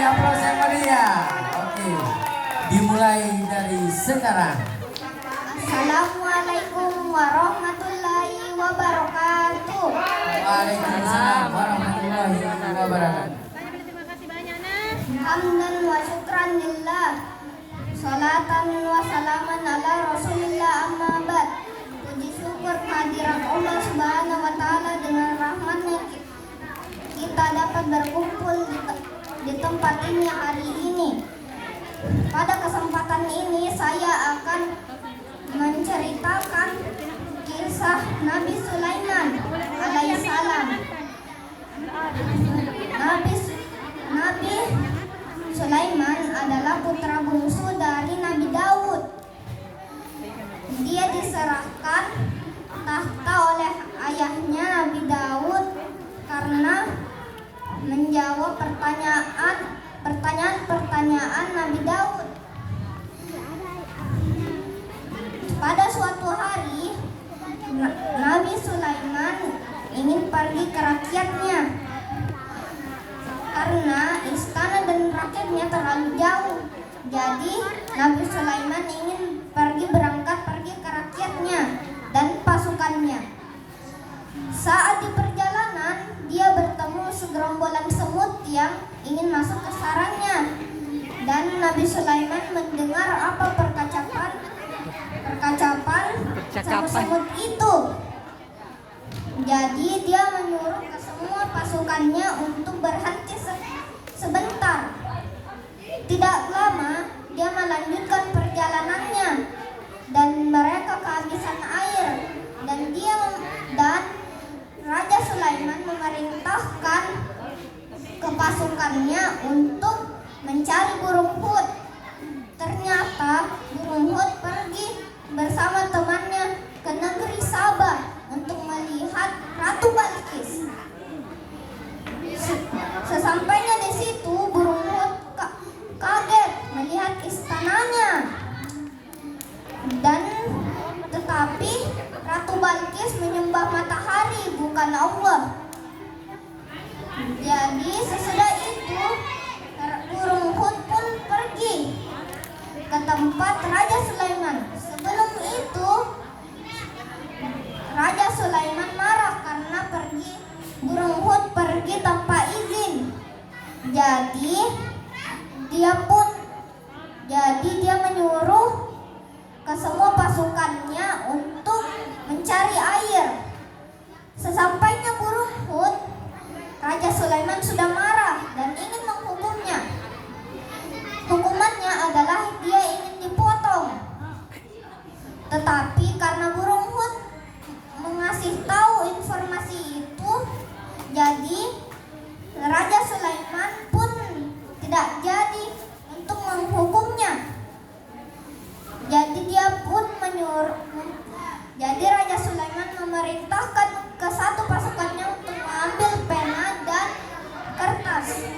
aplaus yang meriah. Oke, dimulai dari sekarang. Assalamualaikum warahmatullahi wabarakatuh. Waalaikumsalam warahmatullahi wabarakatuh. Hamdan wa syukran lillah, salatan wa salaman ala rasulillah, amma ba'd. Puji syukur kehadiran Allah subhanahu wa ta'ala, dengan rahmatnya kita dapat berkumpul di tempat ini hari ini. Pada kesempatan ini saya akan menceritakan kisah Nabi Sulaiman alaihissalam. Nabi Sulaiman adalah putra bungsu dari Nabi Daud. Dia diserahkan tahta oleh ayahnya Nabi Daud karena menjawab pertanyaan-pertanyaan Nabi Daud. Pada suatu hari, Nabi Sulaiman ingin pergi ke rakyatnya karena istana dan rakyatnya terlalu jauh. Jadi Nabi Sulaiman ingin berangkat ke rakyatnya dan pasukannya. Saat di perjalanan, dia bertemu segerombolan semut yang ingin masuk ke sarangnya. Dan Nabi Sulaiman mendengar apa percakapan semut itu. Jadi dia menyuruh ke semua pasukannya untuk berhenti sebentar. Tidak lama dia melanjutkan perjalanannya dan mereka kehabisan air, dan Raja Sulaiman memerintahkan ke pasukannya untuk mencari burung hut. Ternyata burung hut pergi bersama temannya ke negeri Sabah untuk melihat Ratu Balkis. Sesampainya di situ, burung hut kaget melihat istananya. Tetapi Ratu Balkis menyembah matahari, bukan Allah. Jadi sesudah itu burung hut pun pergi ke tempat Raja Sulaiman. Sebelum itu Raja Sulaiman marah karena burung hut pergi tanpa izin. Jadi dia menyuruh ke semua pasukannya untuk mencari air. Sesampainya burung hut, Raja Sulaiman sudah marah dan ingin menghukumnya. Hukumannya adalah dia ingin dipotong. Tetapi karena burung hut mengasih tahu informasi itu, jadi Raja Sulaiman pun tidak jadi untuk menghukumnya. Jadi Raja Sulaiman memerintahkan ke satu pasukannya untuk mengambil pena dan kertas,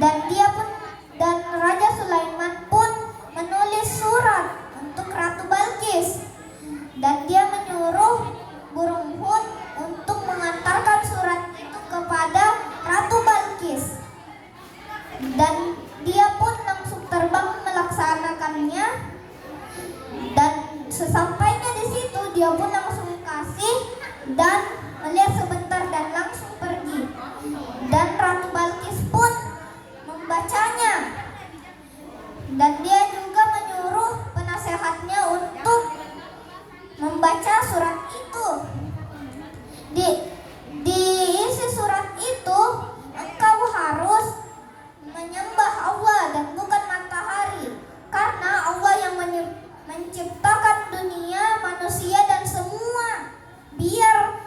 dan Raja Sulaiman pun menulis surat untuk Ratu Balkis, dan dia menyuruh burung hut untuk mengantarkan surat itu kepada Ratu Balkis, dan dia pun langsung terbang melaksanakannya. Dan sesampainya di situ, dia pun langsung kasih dan melihat sebentar dan langsung pergi. Dan Ratu Balkis pun membacanya, dan dia juga menyuruh penasehatnya untuk membaca surat itu. Di isi surat itu, engkau harus menyembah Allah dan bukan matahari, karena Allah yang menciptakan dunia, manusia, dan semua, biar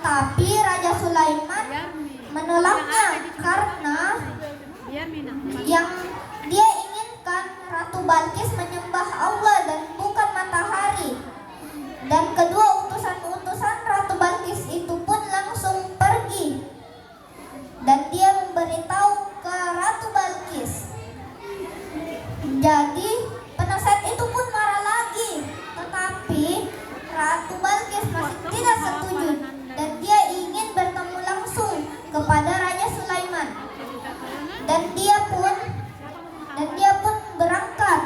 Tetapi Raja Sulaiman menolaknya karena yang dia inginkan Ratu Balkis menyembah Allah dan bukan matahari. Dan kedua utusan-utusan Ratu Balkis itu pun langsung pergi. Dan dia memberitahu ke Ratu Balkis. Jadi penasihat itu pun marah lagi. Tetapi Ratu Balkis masih tidak setuju dan dia ingin bertemu langsung kepada Raja Sulaiman. Dan dia pun berangkat.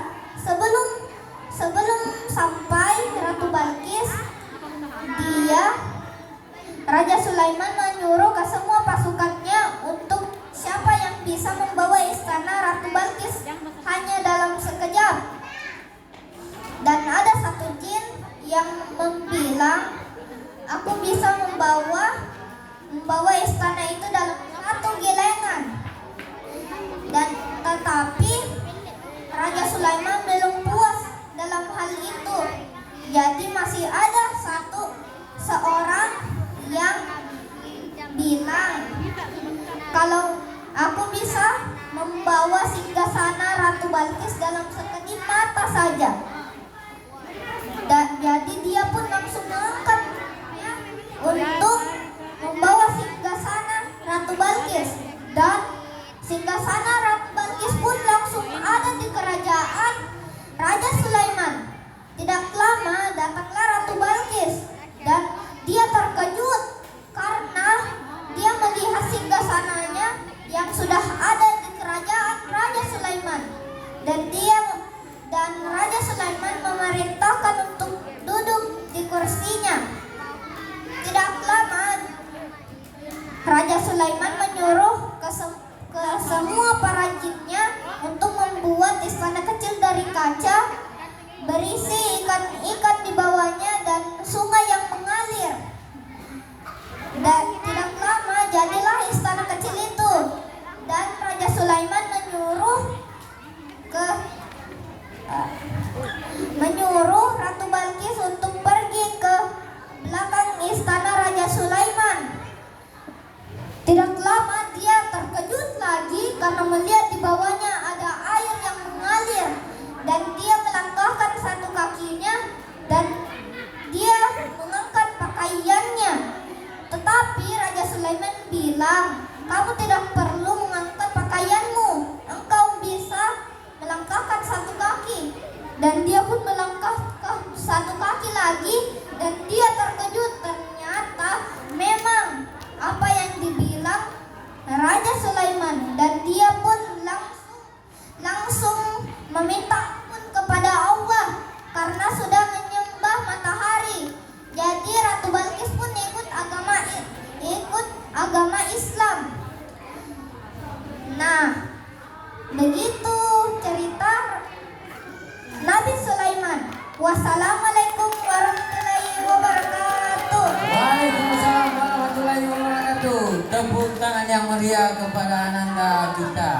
Sebelum sampai Ratu Balkis, Raja Sulaiman menyuruh ke semua pasukannya untuk siapa yang bisa membawa istana Ratu Balkis hanya dalam sekejap. Dan ada satu jin yang bilang, aku bisa membawa istana itu dalam satu gilengan. Dan tetapi Raja Sulaiman belum puas dalam hal itu. Jadi masih ada seorang yang bilang, kalau aku bisa membawa singgasana Ratu Balkis dalam sekejap mata saja. Jadi dia pun langsung mengangkat untuk membawa singgasana Ratu Balkis. Dan singgasana Ratu Balkis pun langsung ada di kerajaan Raja Sulaiman. Tidak lama datanglah Ratu Balkis dan dia terkejut karena dia melihat singgasananya yang sudah ada di kerajaan Raja Sulaiman. Dan Raja Sulaiman memerintahkan untuk duduk di kursinya. Tidak lama Raja Sulaiman menyuruh ke semua para jinnya untuk membuat istana kecil dari kaca berisi ikan-ikan di bawahnya dan sungai yang mengalir. Dan tidak lama jadilah istana kecil itu. Dan Raja Sulaiman menyuruh Ratu Balkis untuk pergi ke belakang istana Raja Sulaiman. Tidak lama dia terkejut lagi karena melihat di bawahnya ada air yang mengalir. Dan dia melangkahkan satu kakinya dan dia mengangkat pakaiannya. Tetapi Raja Sulaiman bilang, kamu tidak perlu mengangkat pakaianmu. Engkau bisa melangkahkan satu kaki. Dan dia pun melangkahkan satu kaki lagi dan dia terkejut. Ternyata memang apa yang dibilang Raja Sulaiman. Dan dia pun langsung meminta ampun kepada Allah karena sudah menyembah matahari. Jadi Ratu Balkis pun ikut agama Islam. Nah, begitu cerita Nabi Sulaiman. Wassalamualaikum warahmatullahi wabarakatuh. Waalaikumsalam warahmatullahi wabarakatuh. Tepuk tangan yang meriah kepada Ananda kita.